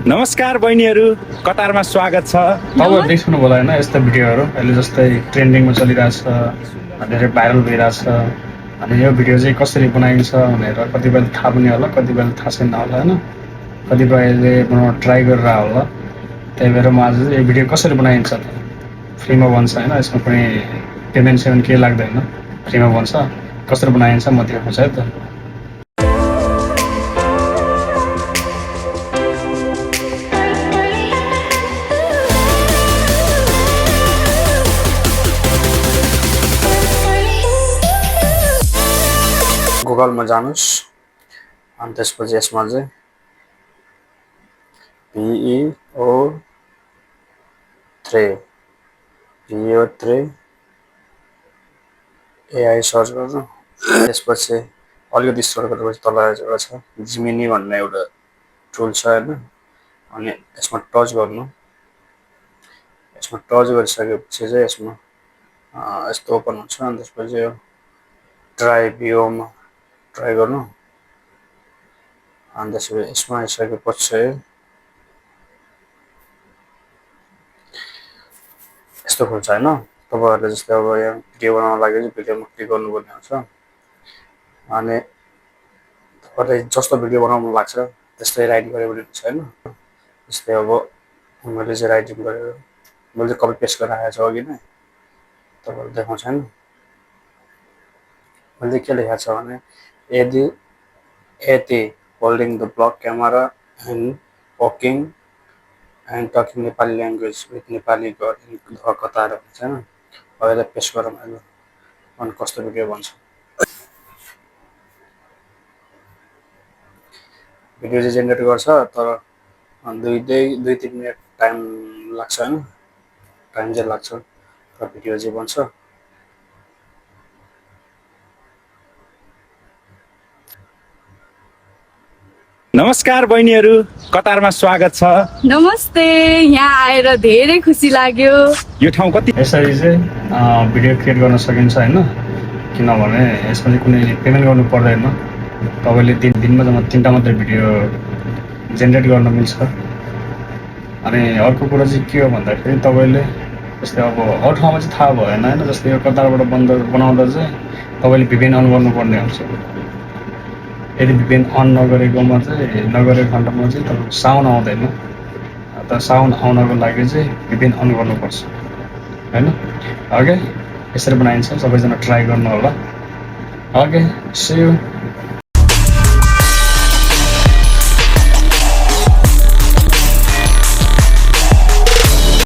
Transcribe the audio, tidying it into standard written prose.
नमस्कार बहिनीहरू, कतारमा स्वागत छ। तपाईहरु देख्नु होला हैन यस्ता भिडियोहरु अहिले जस्तै ट्रेन्डिङमा चलिरहेछ धेरै भाइरल भइरहेछ अनि यो भिडियो चाहिँ कसरी बनाइन्छ भनेर कतिपयले थाहा पनि होला कतिपयले थाहा छैन होला हैन कतिपयले बनाउन ट्राई गरेर होला त्यही भएर म आज यो भिडियो कसरी बनाइन्छ फ्रीमा बन्छ हैन यसमा कुनै पेमेन्ट सेमेन्ट केही लाग्दैन फ्रीमा बन्छ कसरी बनाइन्छ म देखाउँछु है त गुगलमा जानुस् अनि त्यसपछि यसमा चाहिँ VEO3 AI सर्च गर्नु त्यसपछि अलिकति स्क्रल गरेपछि तल एउटा छ जिमिनी भन्ने एउटा टुल छ हैन अनि यसमा टच गर्नु यसमा टच गरिसकेपछि चाहिँ यसमा यस्तो ओपन हुन्छ अनि त्यसपछि यो ट्राई VEOमा ट्राई गर्नु अनि त्यसपछि यसमा आइसकेपछि यस्तो खुल्छ हैन तपाईहरुले जस्तै अब यहाँ भिडियो बनाउन लागि चाहिँ भिडियोमा क्लिक गर्नुपर्ने हुन्छ अनि तपाईले जस्तो भिडियो बनाउन लाग्छ त्यस्तै राइट गरे पनि हुन्छ हैन जस्तै अब मैले चाहिँ राइटिङ गरेर मैले कपी पेस्ट गरेर आएको छु अघि नै तपाईहरुले देखाउँछ हैन मैले के लेखेको छ भने यदि holding the block camera and walking and talking Nepali language with Nepali god in Qatar भन्छ हैन अहिले पेस्ट गरौँ अहिले अनि कस्तो भिडियो बन्छ भिडियो चाहिँ जेनेरेट गर्छ तर 2-3 मिनेट टाइम लाग्छ हैन टाइम चाहिँ लाग्छ र भिडियो चाहिँ बन्छ नमस्कार बहिनीहरू, कतारमा स्वागत छ। नमस्ते, यहाँ आएर धेरै खुसी लाग्यो। यो ठाउँ कति यसरी चाहिँ भिडियो क्रिएट गर्न सकिन्छ हैन किनभने यसमा चाहिँ कुनै पेमेन्ट गर्नु पर्दैन तपाईले दिनमा जम्मा 3टा मात्र भिडियो जेनेरेट गर्न मिल्छ अनि अर्को कुरा चाहिँ के हो भन्दाखेरि तपाईले जस्तै अब अरू ठाउँमा चाहिँ थाहा भएन हैन जस्तै यो कतारबाट बनाउँदा चाहिँ तपाईले VPN अन गर्नुपर्ने हुन्छ यदि VPN अन नगरेकोमा चाहिँ नगरेको खण्डमा चाहिँ तपाईको साउन्ड आउँदैन त साउन्ड आउनको लागि चाहिँ VPN अन गर्नुपर्छ हैन ओके यसरी बनाइन्छ सबैजना ट्राई गर्नु होला ओके सी यू